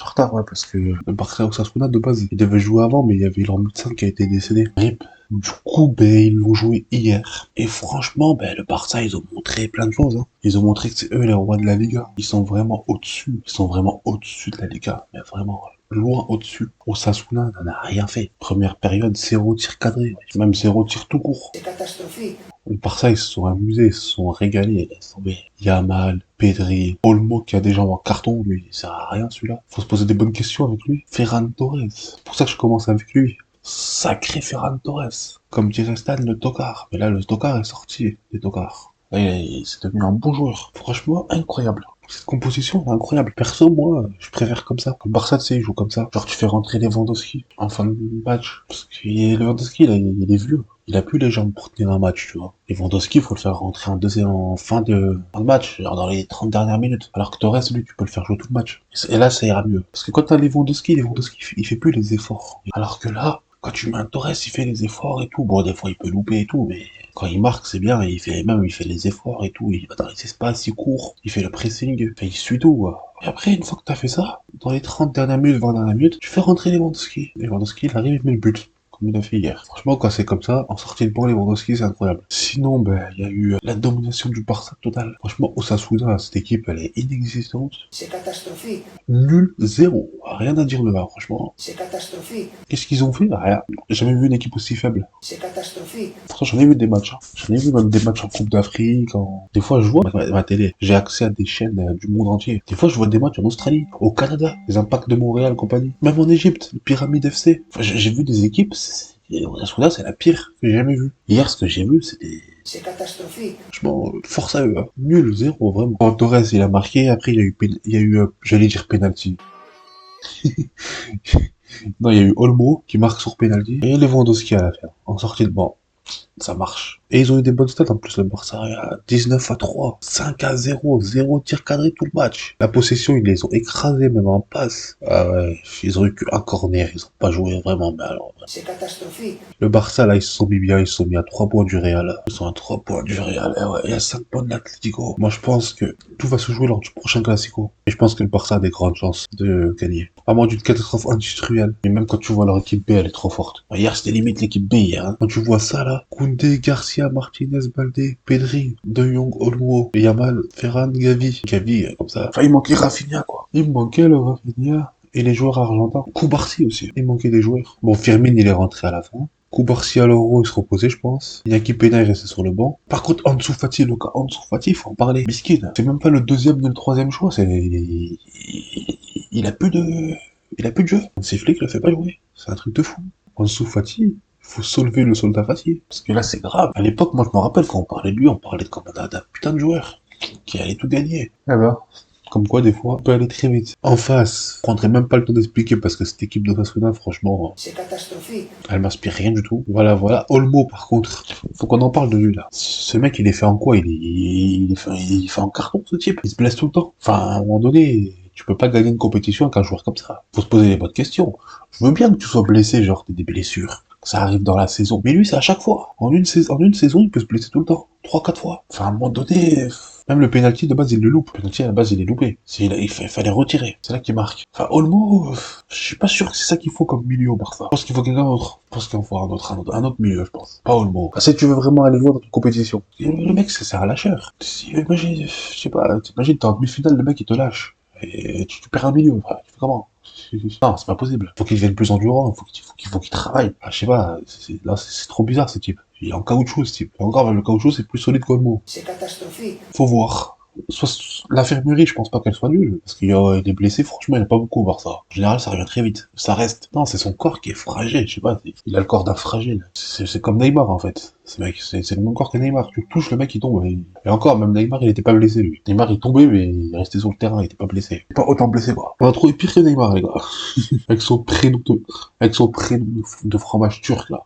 En retard, ouais, parce que le Barça Osasuna, de base, ils devaient jouer avant, mais il y avait leur médecin qui a été décédé. RIP. Du coup, ben, ils l'ont joué hier. Et franchement, ben, le Barça, ils ont montré plein de choses, hein. Ils ont montré que c'est eux les rois de la Liga. Ils sont vraiment au-dessus. Ils sont vraiment au-dessus de la Liga. Mais vraiment, loin au-dessus. Osasuna n'en a rien fait. Première période, zéro tir cadré. Même zéro tir tout court. C'est catastrophique. Et par ça, ils se sont amusés, ils se sont régalés. Yamal, Pedri, Olmo qui a déjà en carton, lui, il sert à rien celui-là. Faut se poser des bonnes questions avec lui. Ferran Torres, c'est pour ça que je commence avec lui. Sacré Ferran Torres. Comme dirait Stan, le tocard. Mais là, le tocard est sorti, les tocards. Là, c'est devenu un bon joueur. Franchement, incroyable. Cette composition est incroyable. Perso, moi, je préfère comme ça. Le Barça, tu sais, il joue comme ça. Genre, tu fais rentrer Lewandowski en fin de match. Parce que Lewandowski, là, il est vieux. Il a plus les jambes pour tenir un match, tu vois. Lewandowski, faut le faire rentrer en fin de match, genre dans les 30 dernières minutes. Alors que Torres, lui, tu peux le faire jouer tout le match. Et là, ça ira mieux. Parce que quand t'as Lewandowski, il fait plus les efforts. Alors que là, quand tu mets un Torres, il fait les efforts et tout. Bon, des fois, il peut louper et tout, mais quand il marque, c'est bien. Il fait les efforts et tout. Il va dans les espaces, il court, il fait le pressing. Enfin, il suit tout, quoi. Et après, une fois que t'as fait ça, dans les 30 dernières minutes, 20 dernières minutes, tu fais rentrer Lewandowski. Lewandowski, il arrive, il met le but. Comme il a fait hier. Franchement, quand c'est comme ça, en sortie de banc, Lewandowski, c'est incroyable. Sinon, ben, il y a eu la domination du Barça total. Franchement, Osasuna, cette équipe, elle est inexistante. C'est catastrophique. Nul, zéro. Rien à dire de là, franchement. C'est catastrophique. Qu'est-ce qu'ils ont fait? Rien. J'ai jamais vu une équipe aussi faible. C'est catastrophique. Pourtant, j'en ai vu des matchs, hein. J'en ai vu même des matchs en Coupe d'Afrique. Des fois, je vois ma télé. J'ai accès à des chaînes du monde entier. Des fois, je vois des matchs en Australie, au Canada, les Impacts de Montréal, compagnie. Même en Égypte, le Pyramide FC. Enfin, j'ai vu des équipes, Osasuna, c'est la pire que j'ai jamais vue. Hier, ce que j'ai vu, c'était... C'est catastrophique. Franchement, force à eux, hein. Nul, zéro, vraiment. Quand Torres, il a marqué, après, il y a eu, j'allais dire penalty. Non, il y a eu Olmo qui marque sur penalty et Lewandowski à la fin, en sortie de banc. Ça marche. Et ils ont eu des bonnes stats en plus, le Barça, 19-3, 5-0, 0 tir cadré tout le match. La possession, ils les ont écrasés même en passe. Ah ouais, ils ont eu qu'un corner, ils ont pas joué vraiment mal. C'est catastrophique. Le Barça, là, ils se sont mis bien, ils se sont mis à 3 points du Real. Ils sont à 3 points du Real, et ouais, il y a 5 points de l'Atlético. Moi, je pense que tout va se jouer lors du prochain Classico. Et je pense que le Barça a des grandes chances de gagner. À moins d'une catastrophe industrielle. Mais même quand tu vois leur équipe B, elle est trop forte. Hier, c'était limite l'équipe B, hier, hein. Quand tu vois ça, là, Koundé, Garcia, Martinez, Baldé, Pedri, De Jong, Olmo, Yamal, Ferran, Gavi. Gavi, comme ça. Enfin, il manquait Rafinha, quoi. Il me manquait le Rafinha. Et les joueurs argentins. Koubarsi aussi. Il manquait des joueurs. Bon, Firmin, il est rentré à la fin. Koubarsi à l'Euro, il se reposait, je pense. Yaki Pena, il restait sur le banc. Par contre, Ansu Fati, le cas Ansu Fati, il faut en parler. Miskin. C'est même pas le deuxième ni le troisième choix. Il a plus de jeu. C'est Flick le fait pas jouer. C'est un truc de fou. Ansu Fati, faut soulever le soldat Fati. Parce que là, c'est grave. À l'époque, moi, je me rappelle, quand on parlait de lui, on parlait comme d'un putain de joueur. Qui allait tout gagner. Ah ben. Comme quoi, des fois, on peut aller très vite. En face, je prendrai même pas le temps d'expliquer parce que cette équipe de Osasuna, franchement, C'est catastrophique. elle m'inspire rien du tout. Voilà. Olmo, par contre, faut qu'on en parle de lui, là. Ce mec, il est fait en quoi? Il est fait en carton, ce type. Il se blesse tout le temps. Enfin, à un moment donné, tu peux pas gagner une compétition avec un joueur comme ça. Faut se poser les bonnes questions. Je veux bien que tu sois blessé, genre, t'aies des blessures. Ça arrive dans la saison. Mais lui, c'est à chaque fois. En une saison, il peut se blesser tout le temps. 3-4 fois. Enfin, à un moment donné, même le penalty de base, il le loupe. Le penalty, à la base, il est loupé. Il fallait retirer. C'est là qu'il marque. Enfin, Olmo, je suis pas sûr que c'est ça qu'il faut comme milieu au Barça. Je pense qu'il faut quelqu'un d'autre. Je pense qu'il faut un autre milieu, je pense. Pas Olmo. Si tu veux vraiment aller loin dans une compétition. Le mec, c'est un lâcheur. Imagine, je sais pas, t'imagines, t'es en demi-finale, le mec, il te lâche. Et tu perds un milieu. Enfin, tu fais comment? Non, c'est pas possible. Faut qu'il devienne plus endurant, faut qu'il travaille. Ah, je sais pas, là, c'est trop bizarre, ce type. Il est en caoutchouc, ce type. Et encore, le caoutchouc, c'est plus solide que le mot. C'est catastrophique. Faut voir. L'infirmerie, je pense pas qu'elle soit nulle. Parce qu'il y a des blessés, franchement, il n'y en a pas beaucoup au Barça. En général, ça revient très vite. Ça reste. Non, c'est son corps qui est fragile, je sais pas. Il a le corps d'un fragile. C'est comme Neymar, en fait. C'est le même corps que Neymar. Tu touches, le mec, il tombe. Et encore, même Neymar, il était pas blessé, lui. Neymar, il tombait, mais il restait sur le terrain, il était pas blessé. Pas autant blessé, quoi. On a trouvé pire que Neymar, les gars. Avec son prénom de fromage turc, là.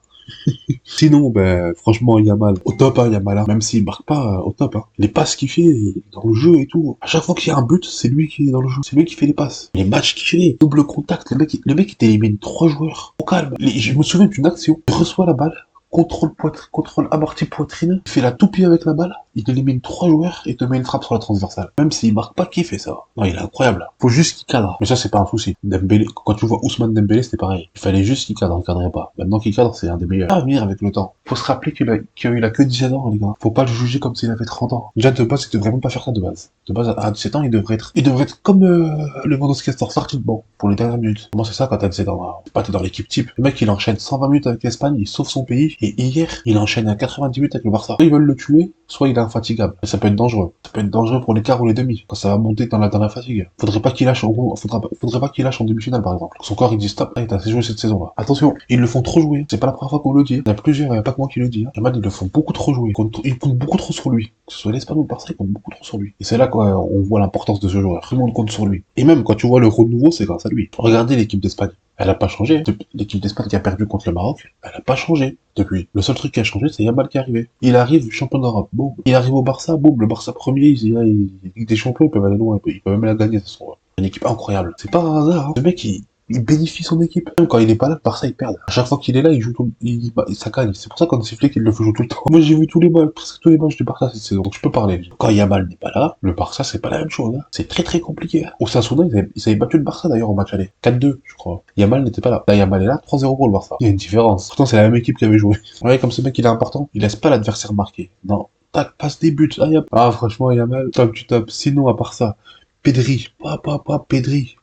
Sinon, ben, franchement, Yamal, au top, hein, Yamal, hein. Même s'il marque pas, au top, hein. Les passes qu'il fait, dans le jeu et tout. À chaque fois qu'il y a un but, c'est lui qui est dans le jeu. C'est lui qui fait les passes. Les matchs qu'il fait, double contact. Le mec, il t'élimine 3 joueurs. Au calme. Je me souviens d'une action. Il reçoit la balle. contrôle amorti poitrine, il fait la toupie avec la balle, il élimine 3 joueurs et te met une frappe sur la transversale. Même s'il marque pas, qui fait ça? Non, il est incroyable. Faut juste qu'il cadre. Mais ça, c'est pas un souci. Dembélé, quand tu vois Ousmane Dembélé, c'était pareil. Il fallait juste qu'il cadre, il cadrait pas. Maintenant qu'il cadre, c'est un des meilleurs. À venir avec le temps. Faut se rappeler qu'il a que 17 ans, les gars. Faut pas le juger comme s'il avait 30 ans. Déjà, de base, il devrait même pas faire ça de base. De base, à 17 ans, il devrait être comme le Lewandowski sorti de banc pour les dernières minutes. Comment c'est ça quand t'as 17 ans? Hein. Pas t'es dans l'équipe type. Le mec, il enchaîne 120 minutes avec l'Espagne, il sauve son pays, et hier, il enchaîne à 90 minutes avec le Barça. Soit ils veulent le tuer, soit il est infatigable. Et ça peut être dangereux. Ça peut être dangereux pour les quarts ou les demi, quand ça va monter dans la fatigue. Faudrait pas qu'il lâche faudrait pas qu'il lâche en demi-finale, par exemple. Son corps, il dit stop, allez, t'as assez joué cette saison-là. Attention, ils le font trop jouer. C'est pas la première fois qu'on le dit. Il y en a plusieurs, il y a pas que moi qui le dis. Yamal, ils le font beaucoup trop jouer. Ils comptent beaucoup trop sur lui. Que ce soit l'Espagne ou le Barça, ils comptent beaucoup trop sur lui. Et c'est là qu'on voit l'importance de ce joueur. Tout le monde compte sur lui. Et même quand tu vois le renouveau, c'est grâce à lui. Regardez l'équipe d'Espagne. Elle a pas changé. L'équipe d'Espagne qui a perdu contre le Maroc, elle a pas changé depuis. Le seul truc qui a changé, c'est Yamal qui est arrivé. Il arrive champion d'Europe. Boum. Il arrive au Barça. Boum. Le Barça premier, Ligue des champions, ils peuvent aller loin. Ils peuvent même la gagner, de toute façon. Une équipe incroyable. C'est pas un hasard. Hein. Le mec, il bénéficie son équipe. Même quand il est pas là, le Barça, il perd. À chaque fois qu'il est là, il joue ça gagne. C'est pour ça qu'on a sifflé qu'il le joue tout le temps. Moi, j'ai vu presque tous les matchs du Barça cette saison. Donc, je peux parler. Quand Yamal n'est pas là, le Barça, c'est pas la même chose. Hein. C'est très, très compliqué. Hein. Osasuna, ils avaient battu le Barça, d'ailleurs, au match aller. 4-2, je crois. Yamal n'était pas là. Là, Yamal est là, 3-0 pour le Barça. Il y a une différence. Pourtant, c'est la même équipe qui avait joué. Ouais, comme ce mec, il est important. Il laisse pas l'adversaire marquer. Non. Tac, passe des buts. Franchement, Yamal, top du top. Sinon, à part ça, Pedri. Pedri.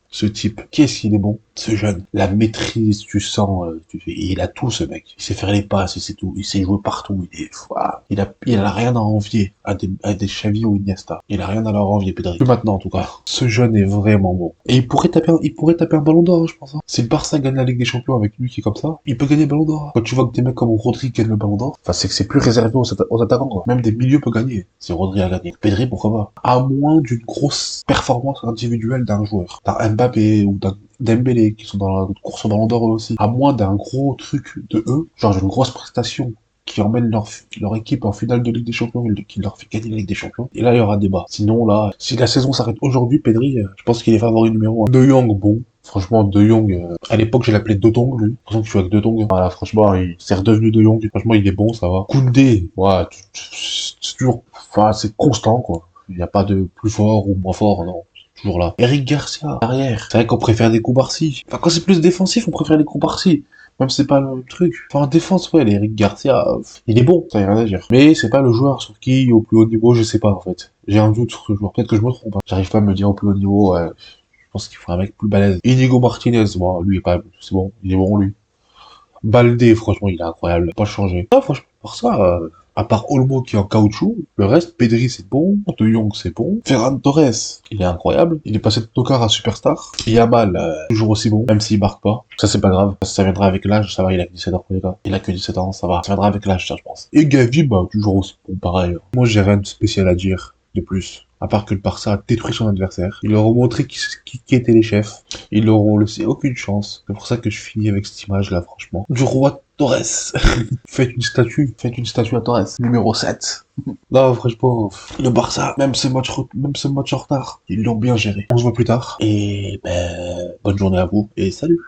Ce type, qu'est-ce qu'il est bon, ce jeune. La maîtrise, tu sens, il a tout ce mec. Il sait faire les passes, il sait tout, il sait jouer partout. Il a rien à envier à des Xavi ou Iniesta. Il a rien à leur envier, Pedri. Plus maintenant en tout cas. Ce jeune est vraiment bon. Et il pourrait taper un ballon d'or, hein, je pense. Hein. Si le Barça gagne la Ligue des Champions avec lui qui est comme ça, il peut gagner le ballon d'or. Quand tu vois que des mecs comme Rodri gagnent le ballon d'or, enfin c'est que c'est plus réservé aux attaquants. Quoi. Même des milieux peuvent gagner. Si Rodri a gagné. Pedri, pourquoi pas. À moins d'une grosse performance individuelle d'un joueur. D'un Mbappé ou d'un Dembélé qui sont dans la course au ballon d'or aussi. À moins d'un gros truc de eux, genre d'une grosse prestation qui emmène leur équipe en finale de Ligue des Champions, qui leur fait gagner la Ligue des Champions. Et là, il y aura débat. Sinon, là, si la saison s'arrête aujourd'hui, Pedri, je pense qu'il est favori numéro 1. De Jong, bon. Franchement, De Jong, à l'époque, je l'appelais De Jong, lui. J'ai l'impression que je suis avec De Jong. Voilà, franchement, c'est redevenu De Jong. Franchement, il est bon, ça va. Koundé, ouais, c'est toujours, enfin, c'est constant, quoi. Il n'y a pas de plus fort ou moins fort, non. Toujours là. Eric Garcia, arrière. C'est vrai qu'on préfère des coups Barcy. Enfin, quand c'est plus défensif, on préfère les coups Barcy. Même si c'est pas le même truc. Enfin, en défense, ouais, Eric Garcia, il est bon, ça y a rien à dire. Mais c'est pas le joueur sur qui, au plus haut niveau, je sais pas, en fait. J'ai un doute sur ce joueur. Peut-être que je me trompe. Hein. J'arrive pas à me dire au plus haut niveau, ouais. Je pense qu'il faut un mec plus balèze. Inigo Martinez, moi, lui, est pas, c'est bon. Il est bon, lui. Baldé, franchement, il est incroyable. Pas changé. Ah, franchement, pour ça, à part Olmo qui est en caoutchouc, le reste, Pedri c'est bon, De Jong c'est bon, Ferran Torres, il est incroyable, il est passé de tocard à superstar, Yamal, toujours aussi bon, même s'il marque pas, ça c'est pas grave, ça viendra avec l'âge, ça va, il a que 17 ans, les gars, il a que 17 ans, ça va, ça viendra avec l'âge, ça je pense. Et Gavi, bah, toujours aussi bon, pareil. Moi j'ai rien de spécial à dire, de plus. À part que le Barça a détruit son adversaire. Ils leur ont montré qui étaient les chefs. Ils leur ont laissé aucune chance. C'est pour ça que je finis avec cette image-là, franchement. Du roi Torres. Faites une statue à Torres. Numéro 7. Non, franchement, le Barça, même ce match en retard, ils l'ont bien géré. On se voit plus tard. Et, ben, bonne journée à vous. Et salut.